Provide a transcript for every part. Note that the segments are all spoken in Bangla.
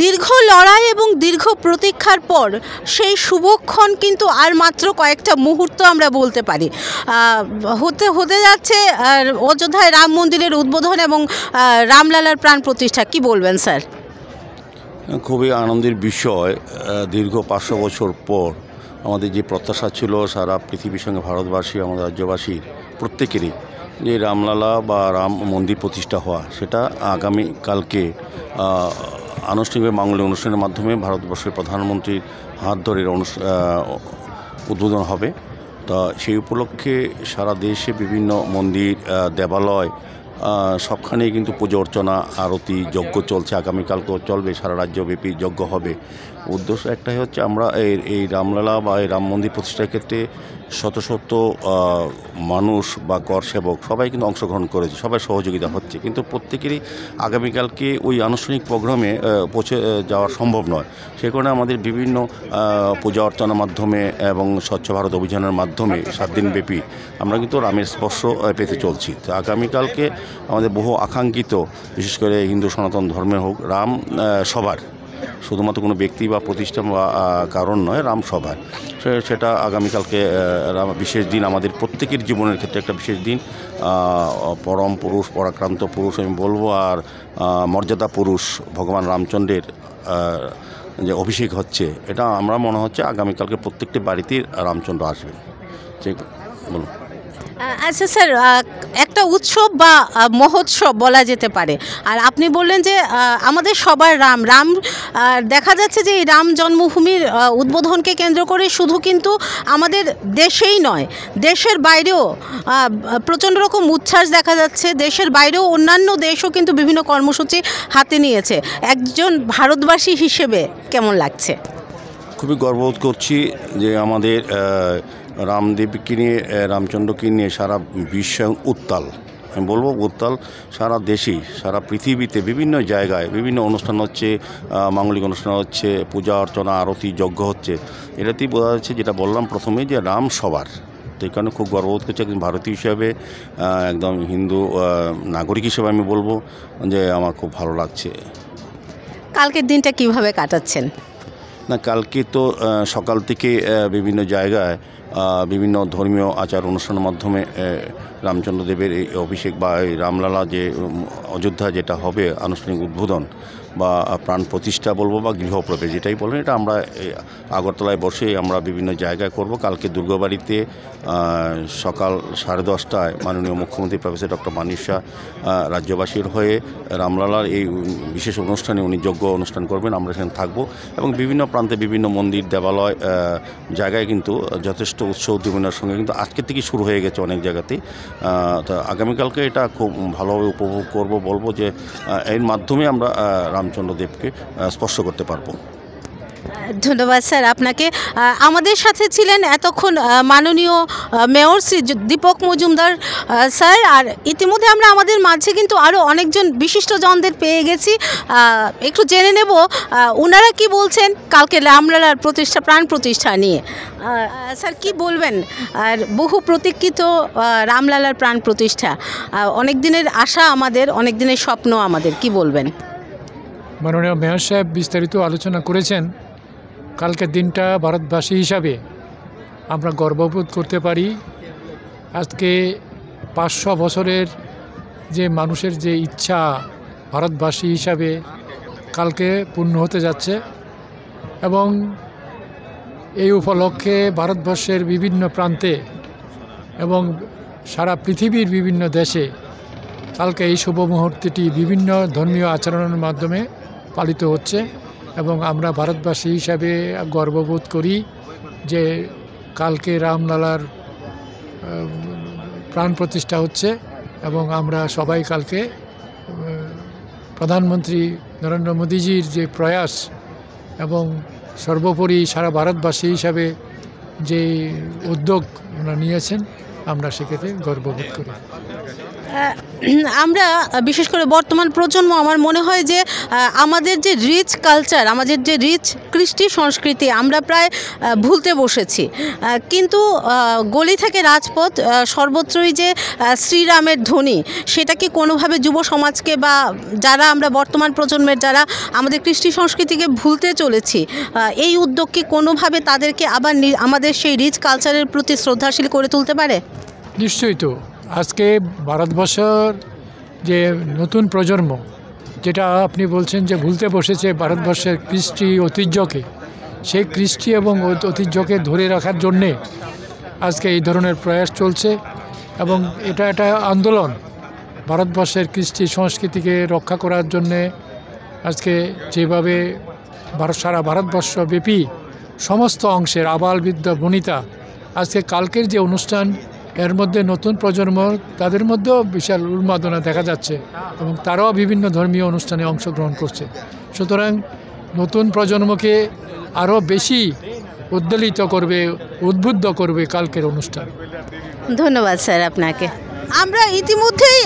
দীর্ঘ লড়াই এবং দীর্ঘ প্রতীক্ষার পর সেই শুভক্ষণ কিন্তু আর মাত্র কয়েকটা মুহূর্ত আমরা বলতে পারি হতে যাচ্ছে অযোধ্যায় রাম মন্দিরের উদ্বোধন এবং রামলালার প্রাণ প্রতিষ্ঠা। কি বলবেন স্যার? খুবই আনন্দের বিষয়। দীর্ঘ 500 বছর পর আমাদের যে প্রত্যাশা ছিল সারা পৃথিবীর সঙ্গে ভারতবাসী, আমাদের রাজ্যবাসী প্রত্যেকেরই, যে রামলালা বা রাম মন্দির প্রতিষ্ঠা হওয়া, সেটা আগামীকালকে আনুষ্ঠানিকভাবে বাংলা অনুষ্ঠানের মাধ্যমে ভারতবর্ষের প্রধানমন্ত্রীর হাত ধরে উদ্বোধন হবে। তা সেই উপলক্ষে সারা দেশে বিভিন্ন মন্দির, দেবালয়, সবখানেই কিন্তু পুজো অর্চনা, আরতি, যজ্ঞ চলছে। আগামীকালকেও চলবে, সারা রাজ্যব্যাপী যজ্ঞ হবে। উদ্দেশ্য একটাই হচ্ছে, আমরা এই রামলালা বা এই রাম মন্দির প্রতিষ্ঠার ক্ষেত্রে শত শত মানুষ বা কর সেবক সবাই কিন্তু অংশগ্রহণ করেছে, সবাই সহযোগিতা হচ্ছে, কিন্তু প্রত্যেকেরই আগামীকালকে ওই আনুষ্ঠানিক প্রোগ্রামে পৌঁছে যাওয়া সম্ভব নয়। সে কারণে আমাদের বিভিন্ন পূজা অর্চনার মাধ্যমে এবং স্বচ্ছ ভারত অভিযানের মাধ্যমে 7 দিনব্যাপী আমরা কিন্তু রামের স্পর্শ পেতে চলছি। তো আগামীকালকে আমাদের বহু আকাঙ্ক্ষিত, বিশেষ করে হিন্দু সনাতন ধর্মের হোক, রাম সবার, শুধুমাত্র কোনো ব্যক্তি বা প্রতিষ্ঠান বা কারণ নয়, রাম সবার। সেটা আগামীকালকে বিশেষ দিন, আমাদের প্রত্যেকের জীবনের ক্ষেত্রে একটা বিশেষ দিন। পরম পুরুষ, পরাক্রান্ত পুরুষ আমি বলবো, আর মর্যাদা পুরুষ ভগবান রামচন্দ্রের যে অভিষেক হচ্ছে, এটা আমরা মনে হচ্ছে আগামীকালকে প্রত্যেকটি বাড়িতেই রামচন্দ্র আসবেন। ঠিক বলুন। আচ্ছা স্যার, একটা উৎসব বা মহোৎসব বলা যেতে পারে। আর আপনি বললেন যে আমাদের সবার রাম দেখা যাচ্ছে যে এই রাম জন্মভূমির উদ্বোধনকে কেন্দ্র করে শুধু কিন্তু আমাদের দেশেই নয়, দেশের বাইরেও প্রচণ্ড রকম উচ্ছ্বাস দেখা যাচ্ছে। দেশের বাইরেও অন্যান্য দেশও কিন্তু বিভিন্ন কর্মসূচি হাতে নিয়েছে। একজন ভারতবাসী হিসেবে কেমন লাগছে? খুবই গর্ববোধ করছি যে আমাদের রামদেবকে নিয়ে, রামচন্দ্রকে নিয়ে সারা বিশ্ব উত্তাল, আমি বলবো উত্তাল। সারা দেশেই, সারা পৃথিবীতে বিভিন্ন জায়গায় বিভিন্ন অনুষ্ঠান হচ্ছে, মাঙ্গলিক অনুষ্ঠান হচ্ছে, পূজা অর্চনা, আরতি, যজ্ঞ হচ্ছে। এটাতেই বোঝা যাচ্ছে, যেটা বললাম প্রথমেই, যে রাম সবার। তো এই কারণে খুব গর্ববোধ করছি একজন ভারতীয় হিসাবে, একদম হিন্দু নাগরিক হিসেবে আমি বলবো যে আমার খুব ভালো লাগছে। কালকের দিনটা কিভাবে কাটাচ্ছেন? না, কালকে তো সকাল থেকে বিভিন্ন জায়গায় বিভিন্ন ধর্মীয় আচার অনুষ্ঠানের মাধ্যমে রামচন্দ্র দেবের এই অভিষেক বা এই রামলালা যে অযোধ্যা যেটা হবে আনুষ্ঠানিক উদ্বোধন বা প্রাণ প্রতিষ্ঠা বলবো বা গৃহপ্রবেশ, যেটাই বলবেন, এটা আমরা আগরতলায় বসে আমরা বিভিন্ন জায়গায় করব। কালকে দুর্গাবাড়িতে সকাল 10:30টায় মাননীয় মুখ্যমন্ত্রী প্রফেসর ডক্টর মানিক শাহ রাজ্যবাসীর হয়ে রামলালার এই বিশেষ অনুষ্ঠানে উনি যজ্ঞ অনুষ্ঠান করবেন। আমরা সেখানে থাকবো এবং বিভিন্ন প্রান্তে বিভিন্ন মন্দির, দেবালয় জায়গায় কিন্তু যথেষ্ট উৎসব উদ্দীপনার সঙ্গে কিন্তু আজকের থেকেই শুরু হয়ে গেছে অনেক জায়গাতেই। তো আগামীকালকে এটা খুব ভালোভাবে উপভোগ করব, বলবো যে এর মাধ্যমে আমরা রামচন্দ্র দেবকে স্পর্শ করতে পারবো। ধন্যবাদ স্যার আপনাকে। আমাদের সাথে ছিলেন এতক্ষণ মাননীয় মেয়র শ্রী দীপক মজুমদার স্যার। আর ইতিমধ্যে আমরা আমাদের মাঝে কিন্তু আরও অনেকজন বিশিষ্টজনদের পেয়ে গেছি। একটু জেনে নেব ওনারা কি বলছেন কালকে রামলালার প্রাণ প্রতিষ্ঠা নিয়ে। স্যার কি বলবেন? আর বহু প্রতীক্ষিত রামলালার প্রাণ প্রতিষ্ঠা, অনেক দিনের আশা আমাদের, অনেক দিনের স্বপ্ন আমাদের, কি বলবেন? মাননীয় মেয়র সাহেব বিস্তারিত আলোচনা করেছেন। কালকের দিনটা ভারতবাসী হিসাবে আমরা গর্ববোধ করতে পারি। আজকে 500 বছরের যে মানুষের যে ইচ্ছা ভারতবাসী হিসাবে কালকে পূর্ণ হতে যাচ্ছে, এবং এই উপলক্ষে ভারতবর্ষের বিভিন্ন প্রান্তে এবং সারা পৃথিবীর বিভিন্ন দেশে কালকে এই শুভ মুহূর্তটি বিভিন্ন ধর্মীয় আচরণের মাধ্যমে পালিত হচ্ছে। এবং আমরা ভারতবাসী হিসাবে গর্ববোধ করি যে কালকে রামলালার প্রাণ প্রতিষ্ঠা হচ্ছে, এবং আমরা সবাই কালকে প্রধানমন্ত্রী নরেন্দ্র মোদীজির যে প্রয়াস এবং সর্বোপরি সারা ভারতবাসী হিসাবে যে উদ্যোগ ওনারা নিয়েছেন, আমরা সেক্ষেত্রে গর্ববোধ করি। আমরা বিশেষ করে বর্তমান প্রজন্ম, আমার মনে হয় যে আমাদের যে রিচ কালচার, আমাদের যে রিচ কৃষ্টি সংস্কৃতি আমরা প্রায় ভুলতে বসেছি। কিন্তু গলি থেকে রাজপথ সর্বত্রই যে শ্রীরামের ধ্বনি, সেটা কি কোনোভাবে যুব সমাজকে বা যারা আমরা বর্তমান প্রজন্মের যারা আমাদের কৃষ্টি সংস্কৃতিকে ভুলতে চলেছি, এই উদ্যোগ কি কোনোভাবে তাদেরকে আবার আমাদের সেই রিচ কালচারের প্রতি শ্রদ্ধাশীল করে তুলতে পারে? নিশ্চয়ই তো। আজকে ভারতবর্ষের যে নতুন প্রজন্ম, যেটা আপনি বলছেন যে ভুলতে বসেছে ভারতবর্ষের কৃষ্টি ঐতিহ্যকে, সেই কৃষ্টি এবং ঐতিহ্যকে ধরে রাখার জন্যে আজকে এই ধরনের প্রয়াস চলছে এবং এটা একটা আন্দোলন। ভারতবর্ষের কৃষ্টি সংস্কৃতিকে রক্ষা করার জন্যে আজকে যেভাবে সারা ভারতবর্ষব্যাপী সমস্ত অংশের আবাল বৃদ্ধা বনিতা, আজকে কালকের যে অনুষ্ঠান, এর মধ্যে নতুন প্রজন্ম, তাদের মধ্যেও বিশাল উন্মাদনা দেখা যাচ্ছে এবং তারাও বিভিন্ন ধর্মীয় অনুষ্ঠানে অংশগ্রহণ করছে। সুতরাং নতুন প্রজন্মকে আরও বেশি উদ্বেলিত করবে, উদ্বুদ্ধ করবে কালকের অনুষ্ঠান। ধন্যবাদ স্যার আপনাকে। আমরা ইতিমধ্যেই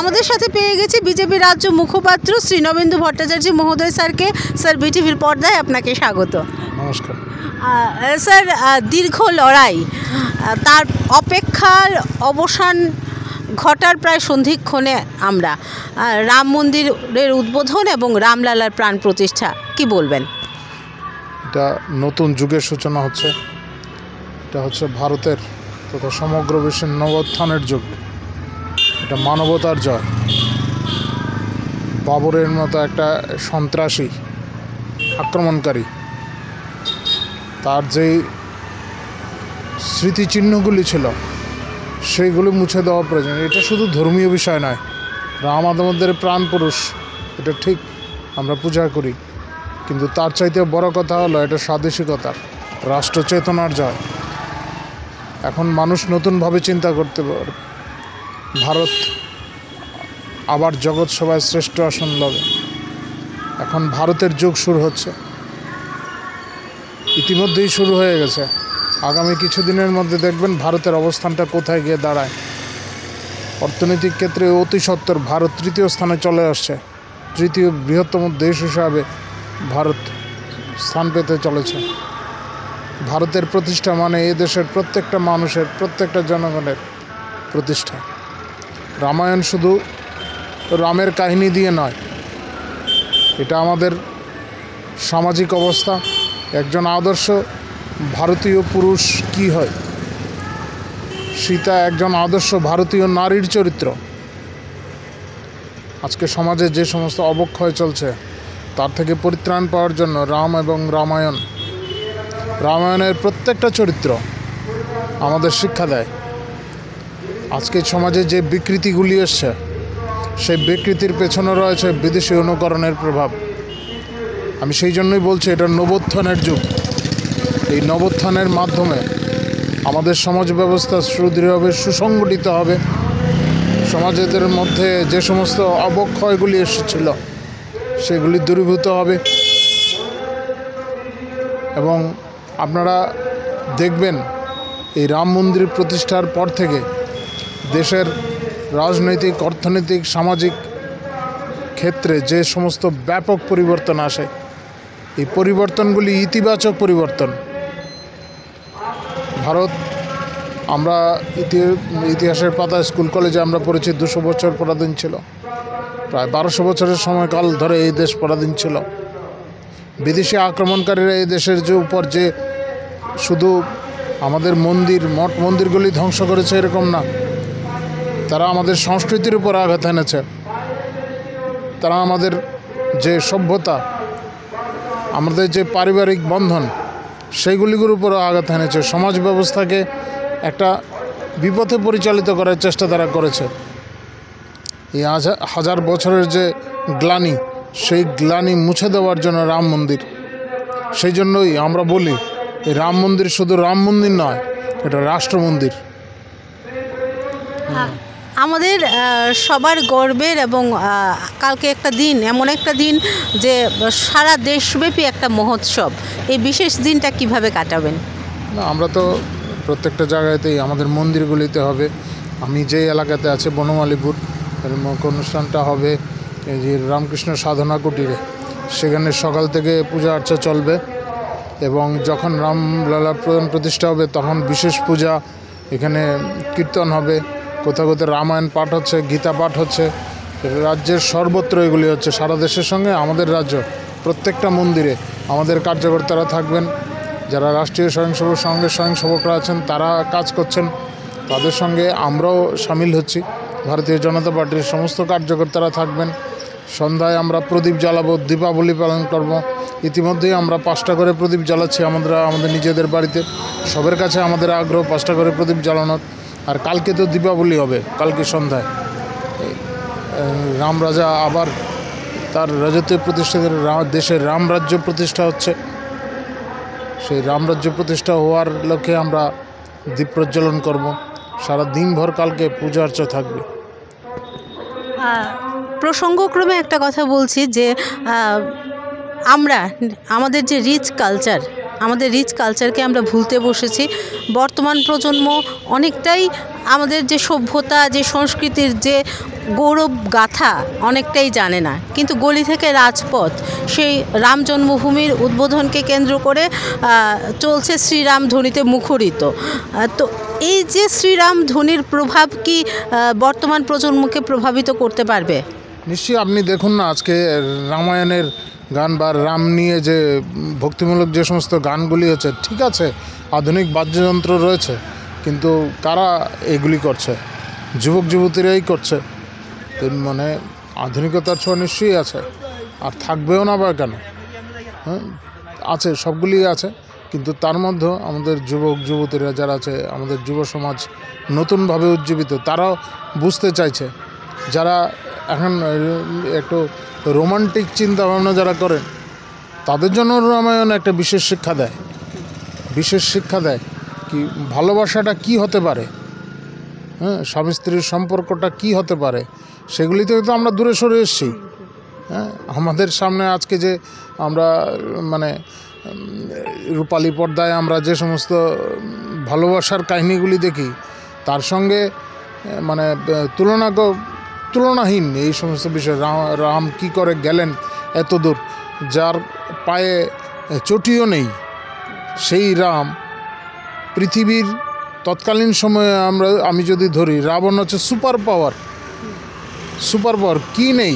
আমাদের সাথে পেয়ে গেছি বিজেপি রাজ্য মুখপাত্র শ্রী নবেন্দু ভট্টাচার্য মহোদয় স্যারকে। স্যার, বিটিভির পর্দায় আপনাকে স্বাগত। নমস্কার স্যার, দীর্ঘ লড়াই, তার অপেক্ষার অবসান ঘটার প্রায় সন্ধিক্ষণে আমরা রাম মন্দিরের উদ্বোধন এবং রামলালার প্রাণ প্রতিষ্ঠা, কি বলবেন? এটা নতুন যুগের সূচনা হচ্ছে। এটা হচ্ছে ভারতের তথা সমগ্র বিশ্বের নবোত্থানের যুগ। এটা মানবতার জয়। বাবরের মতো একটা সন্ত্রাসী আক্রমণকারী, তার যেই স্মৃতিচিহ্নগুলি ছিল সেইগুলি মুছে দেওয়া প্রয়োজন। এটা শুধু ধর্মীয় বিষয় নয়। রাম আমাদের প্রাণ পুরুষ, এটা ঠিক, আমরা পূজা করি, কিন্তু তার চাইতে বড় কথা হলো এটা স্বাদেশিকতা, রাষ্ট্র চেতনার জয়। এখন মানুষ নতুনভাবে চিন্তা করতে পারে। ভারত আবার জগৎ সভায় শ্রেষ্ঠ আসন লবে। এখন ভারতের যুগ শুরু হচ্ছে, ইতিমধ্যেই শুরু হয়ে গেছে। আগামী কিছুদিনের মধ্যে দেখবেন ভারতের অবস্থানটা কোথায় গিয়ে দাঁড়ায়। অর্থনৈতিক ক্ষেত্রে অতি সত্বর ভারত তৃতীয় স্থানে চলে আসছে। তৃতীয় বৃহত্তম দেশ হিসাবে ভারত স্থান পেতে চলেছে। ভারতের প্রতিষ্ঠা মানে এ দেশের প্রত্যেকটা মানুষের, প্রত্যেকটা জনগণের প্রতিষ্ঠা। রামায়ণ শুধু রামের কাহিনী দিয়ে নয়, এটা আমাদের সামাজিক অবস্থা। একজন আদর্শ ভারতীয় পুরুষ কি হয়, সীতা একজন আদর্শ ভারতীয় নারীর চরিত্র। আজকে সমাজে যে সমস্ত অবক্ষয় চলছে তার থেকে পরিত্রাণ পাওয়ার জন্য রাম এবং রামায়ণের প্রত্যেকটা চরিত্র আমাদের শিক্ষা দেয়। আজকে সমাজে যে বিকৃতিগুলি এসছে, সেই বিকৃতির পেছনে রয়েছে বিদেশি অনুকরণের প্রভাব। আমি সেই জন্যই বলছি এটা নবোত্থানের যুগ। এই নবোত্থানের মাধ্যমে আমাদের সমাজ ব্যবস্থা সুদৃঢ় হবে, সুসংগঠিত হবে। সমাজের মধ্যে যে সমস্ত অবক্ষয়গুলি এসেছিল সেগুলি দূরীভূত হবে। এবং আপনারা দেখবেন এই রাম মন্দির প্রতিষ্ঠার পর থেকে দেশের রাজনৈতিক, অর্থনৈতিক, সামাজিক ক্ষেত্রে যে সমস্ত ব্যাপক পরিবর্তন আসে, এই পরিবর্তনগুলি ইতিবাচক পরিবর্তন। ভারত, আমরা ইতিহাসের পাতায় স্কুল কলেজে আমরা পড়েছি 200 বছর পরাধীন ছিল। প্রায় 1200 বছরের সময়কাল ধরে এই দেশ পরাধীন ছিল। বিদেশি আক্রমণকারীরা এই দেশের যে উপর যে শুধু আমাদের মঠ মন্দিরগুলি ধ্বংস করেছে এরকম না, তারা আমাদের সংস্কৃতির উপর আঘাত এনেছে। তারা আমাদের যে সভ্যতা, আমাদের যে পারিবারিক বন্ধন, সেইগুলির উপরও আঘাত এনেছে। সমাজ ব্যবস্থাকে একটা বিপথে পরিচালিত করার চেষ্টা তারা করেছে। এই হাজার বছরের যে গ্লানি, সেই গ্লানি মুছে দেওয়ার জন্য রাম মন্দির। সেই জন্যই আমরা বলি এই রাম মন্দির শুধু রাম মন্দির নয়, এটা রাষ্ট্র মন্দির। আমাদের সবার গর্বের এবং কালকে একটা দিন, এমন একটা দিন যে সারা দেশব্যাপী একটা মহোৎসব। এই বিশেষ দিনটা কিভাবে কাটাবেন? না, আমরা তো প্রত্যেকটা জায়গাতেই আমাদের মন্দিরগুলিতে হবে। আমি যে এলাকাতে আছি বনমালীপুর, এর মুখ্য অনুষ্ঠানটা হবে এই যে রামকৃষ্ণ সাধনা কুটিরে। সেখানে সকাল থেকে পূজা আর্চা চলবে এবং যখন রামলালা প্রাণ প্রতিষ্ঠা হবে তখন বিশেষ পূজা, এখানে কীর্তন হবে, কোথাও কোথাও রামায়ণ পাঠ হচ্ছে, গীতা পাঠ হচ্ছে। রাজ্যের সর্বত্র এগুলি হচ্ছে, সারা দেশের সঙ্গে আমাদের রাজ্য প্রত্যেকটা মন্দিরে আমাদের কার্যকর্তারা থাকবেন। যারা রাষ্ট্রীয় স্বয়ংসেবক সংঘের স্বয়ংসেবকরা আছেন তারা কাজ করছেন, তাদের সঙ্গে আমরাও সামিল হচ্ছি। ভারতীয় জনতা পার্টির সমস্ত কার্যকর্তারা থাকবেন। সন্ধ্যায় আমরা প্রদীপ জ্বালাবো, দীপাবলি পালন করব। ইতিমধ্যেই আমরা 5টা করে প্রদীপ জ্বালাচ্ছি আমাদের নিজেদের বাড়িতে। সবার কাছে আমাদের আগ্রহ 5টা করে প্রদীপ জ্বালানোর। আর কালকে তো দীপাবলি হবে, কালকে সন্ধ্যায় রাম রাজা আবার তার রাজত্ব প্রতিষ্ঠা, দেশের রামরাজ্য প্রতিষ্ঠা হচ্ছে। সেই রামরাজ্য প্রতিষ্ঠা হওয়ার লক্ষ্যে আমরা দীপ প্রজ্বলন করব। সারা দিনভর কালকে পূজা অর্চা থাকবে। প্রসঙ্গক্রমে একটা কথা বলছি যে আমরা আমাদের যে রিচ কালচারকে আমরা ভুলতে বসেছি। বর্তমান প্রজন্ম অনেকটাই আমাদের যে সভ্যতা, যে সংস্কৃতির যে গৌরব গাথা অনেকটাই জানে না। কিন্তু গলি থেকে রাজপথ সেই রাম জন্মভূমির উদ্বোধনকে কেন্দ্র করে চলছে শ্রীরাম ধ্বনিতে মুখরিত। তো এই যে শ্রীরাম ধ্বনির প্রভাব কি বর্তমান প্রজন্মকে প্রভাবিত করতে পারবে? নিশ্চয়ই। আপনি দেখুন না, আজকে রামায়ণের গান বা রাম নিয়ে যে ভক্তিমূলক যে সমস্ত গানগুলি হচ্ছে, ঠিক আছে আধুনিক বাদ্যযন্ত্র রয়েছে, কিন্তু কারা এগুলি করছে? যুবক যুবতীরাই করছে। মানে আধুনিকতার ছোঁয়া নিশ্চয়ই আছে, আর থাকবেও না বা কেন? হ্যাঁ, আছে, সবগুলি আছে, কিন্তু তার মধ্যেও আমাদের যুবক যুবতীরা যারা আছে, আমাদের যুব সমাজ নতুনভাবে উজ্জীবিত, তারাও বুঝতে চাইছে। যারা এখন একটু রোমান্টিক চিন্তাভাবনা যারা করেন, তাদের জন্য রামায়ণ একটা বিশেষ শিক্ষা দেয় কি ভালোবাসাটা কি হতে পারে, হ্যাঁ, স্বামী স্ত্রীর সম্পর্কটা কি হতে পারে, সেগুলি থেকে তো আমরা দূরে সরে এসেছি। হ্যাঁ, আমাদের সামনে আজকে যে আমরা মানে রূপালী পর্দায় আমরা যে সমস্ত ভালোবাসার কাহিনীগুলি দেখি, তার সঙ্গে মানে তুলনাহীন এই সমস্ত বিষয়। রাম কি করে গেলেন এত দূর, যার পায়ে চটিও নেই, সেই রাম পৃথিবীর তৎকালীন সময়ে আমি যদি ধরি, রাবণ হচ্ছে সুপার পাওয়ার কি নেই?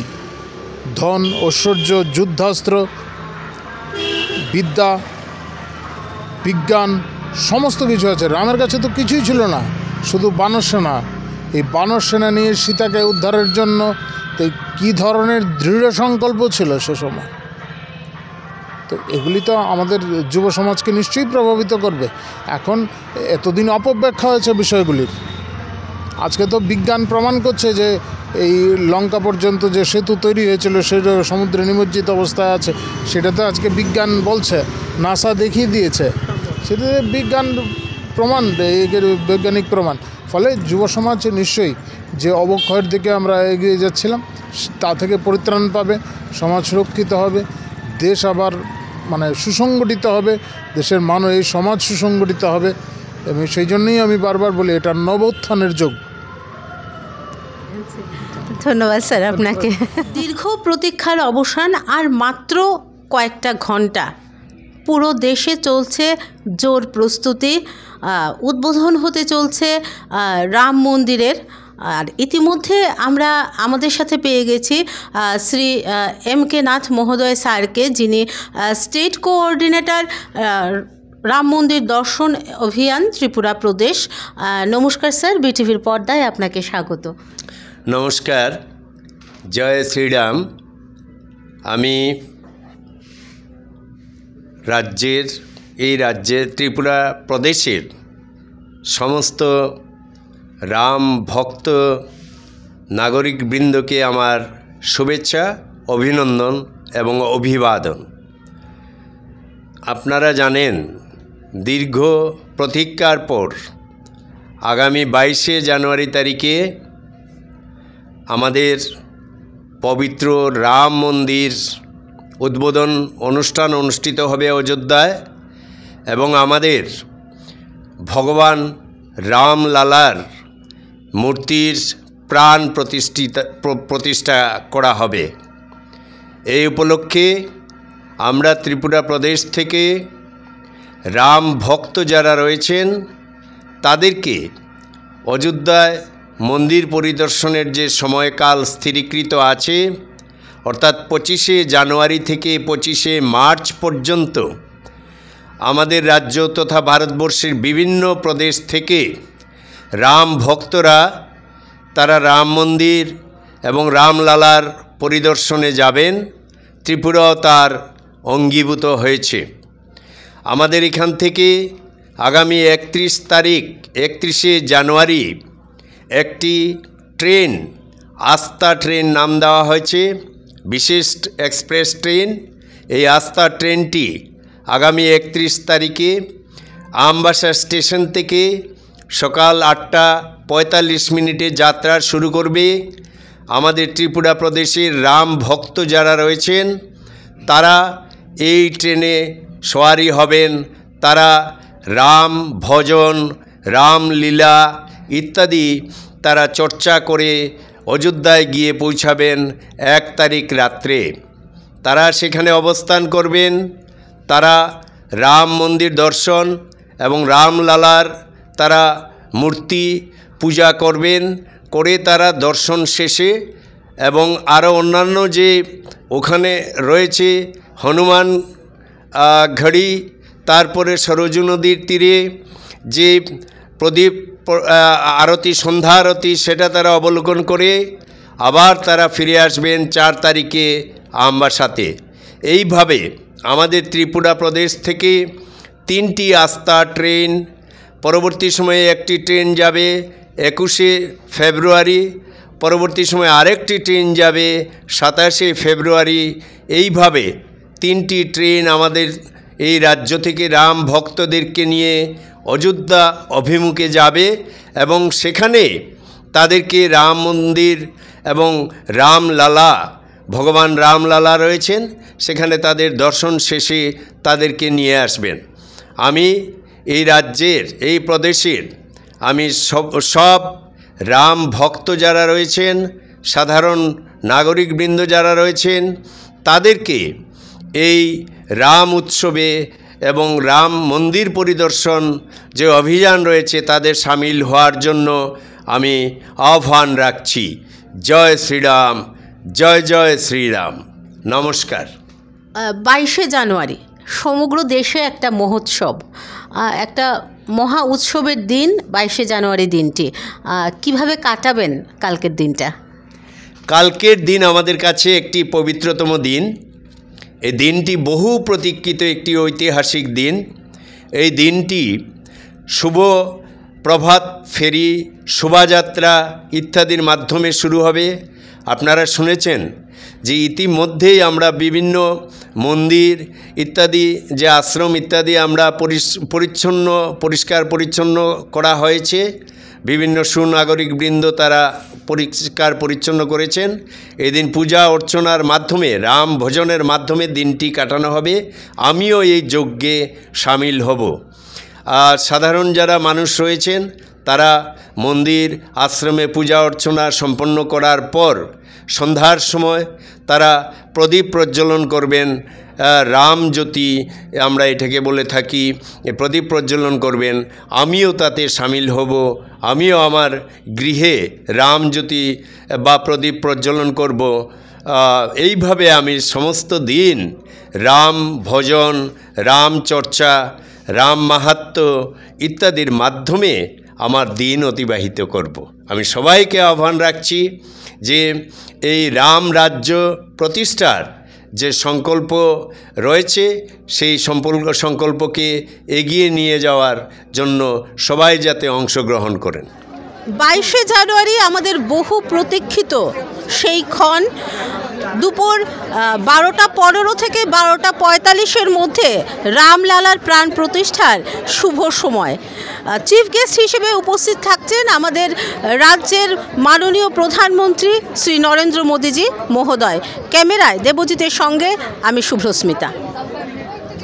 ধন, ঐশ্বর্য, যুদ্ধাস্ত্র, বিদ্যা, বিজ্ঞান, সমস্ত কিছু আছে। রামের কাছে তো কিছুই ছিল না, শুধু বানর সেনা। এই বানর সেনা নিয়ে সীতাকে উদ্ধারের জন্য কী ধরনের দৃঢ় সংকল্প ছিল সে সময়। তো এগুলি তো আমাদের যুব সমাজকে নিশ্চয়ই প্রভাবিত করবে। এখন এতদিন অপব্যাখ্যা হয়েছে বিষয়গুলির, আজকে তো বিজ্ঞান প্রমাণ করছে যে এই লঙ্কা পর্যন্ত যে সেতু তৈরি হয়েছিল সেটা সমুদ্রে নিমজ্জিত অবস্থায় আছে, সেটা তো আজকে বিজ্ঞান বলছে, নাসা দেখিয়ে দিয়েছে, সেটা বিজ্ঞান প্রমাণ, বৈজ্ঞানিক প্রমাণ। ফলে যুব সমাজ নিশ্চয়ই যে অবক্ষয়ের দিকে আমরা এগিয়ে যাচ্ছিলাম তা থেকে পরিত্রাণ পাবে, সমাজ সুরক্ষিত হবে, দেশ আবার মানে সুসংগঠিত হবে, দেশের মানুষ এই সমাজ সুসংগঠিত হবে। এবং সেই জন্যই আমি বারবার বলি এটা নবোত্থানের যুগ। ধন্যবাদ স্যার আপনাকে। দীর্ঘ প্রতীক্ষার অবসান আর মাত্র কয়েকটা ঘন্টা, পুরো দেশে চলছে জোর প্রস্তুতি। উদ্বোধন হতে চলছে রাম মন্দিরের। আর ইতিমধ্যে আমরা আমাদের সাথে পেয়ে গেছি শ্রী MK নাথ মহোদয় স্যারকে, যিনি স্টেট কোঅর্ডিনেটর রাম মন্দির দর্শন অভিযান ত্রিপুরা প্রদেশ। নমস্কার স্যার, বিটিভির পর্দায় আপনাকে স্বাগত। নমস্কার, জয় শ্রীরাম। আমি এই রাজ্যের ত্রিপুরা প্রদেশের সমস্ত রাম ভক্ত নাগরিকবৃন্দকে আমার শুভেচ্ছা, অভিনন্দন এবং অভিবাদন। আপনারা জানেন, দীর্ঘ প্রতীক্ষার পর আগামী 22শে জানুয়ারি তারিখে আমাদের পবিত্র রাম মন্দির উদ্বোধন অনুষ্ঠান অনুষ্ঠিত হবে অযোধ্যায়, এবং আমাদের ভগবান রামলালার মূর্তির প্রাণ প্রতিষ্ঠা করা হবে। এই উপলক্ষে আমরা ত্রিপুরা প্রদেশ থেকে রাম ভক্ত যারা রয়েছেন তাদেরকে অযোধ্যায় মন্দির পরিদর্শনের যে সময়কাল স্থিরীকৃত আছে, অর্থাৎ 25শে জানুয়ারি থেকে 25শে মার্চ পর্যন্ত আমাদের রাজ্য তথা ভারতবর্ষের বিভিন্ন প্রদেশ থেকে রাম ভক্তরা তারা রাম মন্দির এবং রামলালার পরিদর্শনে যাবেন। ত্রিপুরাও তার অঙ্গীভূত হয়েছে। আমাদের এখান থেকে আগামী 31শে জানুয়ারি একটি ট্রেন, আস্থা ট্রেন নাম দেওয়া হয়েছে, বিশেষ এক্সপ্রেস ট্রেন। এই আস্থা ট্রেনটি আগামী 31 তারিখে আমবাসা স্টেশন থেকে সকাল 8:45 যাত্রা শুরু করবে। আমাদের ত্রিপুরা প্রদেশের রাম ভক্ত যারা রয়েছেন তারা এই ট্রেনে সওয়ারি হবেন। তারা রাম ভজন, রামলীলা ইত্যাদি তারা চর্চা করে অযোধ্যায় গিয়ে পৌঁছাবেন 1 তারিখ রাত্রে। তারা সেখানে অবস্থান করবেন। তারা রাম মন্দির দর্শন এবং রামলালার তারা মূর্তি পূজা করবেন। করে তারা দর্শন শেষে এবং আরও অন্যান্য যে ওখানে রয়েছে হনুমান ঘড়ি, তারপরে সরজু নদীর তীরে যে প্রদীপ আরতি, সন্ধ্যা আরতি, সেটা তারা অবলোকন করে আবার তারা ফিরে আসবেন 4 তারিখে আমবাসাতে। এইভাবে আমাদের ত্রিপুরা প্রদেশ থেকে 3টি আস্থা ট্রেন, পরবর্তী সময়ে একটি ট্রেন যাবে 21শে ফেব্রুয়ারি, পরবর্তী সময়ে আরেকটি ট্রেন যাবে 27শে ফেব্রুয়ারি। এইভাবে 3টি ট্রেন আমাদের এই রাজ্য থেকে রাম ভক্তদেরকে নিয়ে অযোধ্যা অভিমুখে যাবে এবং সেখানে তাদেরকে রাম মন্দির এবং রামলালা, ভগবান রামলালা রয়েছেন, সেখানে তাদের দর্শন শেষে তাদেরকে নিয়ে আসবেন। আমি এই রাজ্যের, এই প্রদেশের আমি সব রাম ভক্ত যারা রয়েছেন, সাধারণ নাগরিকবৃন্দ যারা রয়েছেন, তাদেরকে এই রাম উৎসবে এবং রাম মন্দির পরিদর্শন যে অভিযান রয়েছে তাদের সামিল হওয়ার জন্য আমি আহ্বান রাখছি। জয় শ্রীরাম, জয় জয় শ্রীরাম। নমস্কার। 22শে জানুয়ারি সমগ্র দেশে একটা মহোৎসব, একটা মহা উৎসবের দিন 22শে জানুয়ারি দিনটি। কিভাবে কাটাবেন কালকের দিনটা? কালকের দিন আমাদের কাছে একটি পবিত্রতম দিন। এই দিনটি বহু প্রতীক্ষিত একটি ঐতিহাসিক দিন। এই দিনটি শুভ প্রভাত ফেরি, শোভাযাত্রা ইত্যাদির মাধ্যমে শুরু হবে। আপনারা শুনেছেন যে ইতিমধ্যেই আমরা বিভিন্ন মন্দির ইত্যাদি, যে আশ্রম ইত্যাদি আমরা পরিষ্কার পরিচ্ছন্ন করা হয়েছে। বিভিন্ন সুনাগরিকবৃন্দ তারা পরিষ্কার পরিচ্ছন্ন করেছেন। এদিন পূজা অর্চনার মাধ্যমে, রাম ভজনের মাধ্যমে দিনটি কাটানো হবে। আমিও এই যজ্ঞে সামিল হব। আর সাধারণ যারা মানুষ রয়েছেন তারা মন্দির আশ্রমে পূজা অর্চনা সম্পন্ন করার পর সন্ধ্যার সময় তারা প্রদীপ প্রজ্বলন করবেন। রামজ্যোতি আমরা এটাকে বলে থাকি, প্রদীপ প্রজ্বলন করবেন। আমিও তাতে সামিল হব। আমিও আমার গৃহে রামজ্যোতি বা প্রদীপ প্রজ্বলন করব। এইভাবে আমি সমস্ত দিন রাম ভজন, রাম চর্চা, রাম মাহাত্ম্য ইত্যাদির মাধ্যমে আমার দিন অতিবাহিত করব। আমি সবাইকে আহ্বান রাখছি যে এই রাম রাজ্য প্রতিষ্ঠার যে সংকল্প রয়েছে সেই সংকল্পকে এগিয়ে নিয়ে যাওয়ার জন্য সবাই যাতে অংশগ্রহণ করেন। 22শে জানুয়ারি আমাদের বহু প্রতীক্ষিত সেই ক্ষণ, দুপুর 12:15 থেকে 12:45 মধ্যে রামলালার প্রাণ প্রতিষ্ঠার শুভ সময়। চিফ গেস্ট হিসেবে উপস্থিত থাকছেন আমাদের রাজ্যের মাননীয় প্রধানমন্ত্রী শ্রী নরেন্দ্র মোদীজি মহোদয়। ক্যামেরায় দেবজিতের সঙ্গে আমি শুভস্মিতা।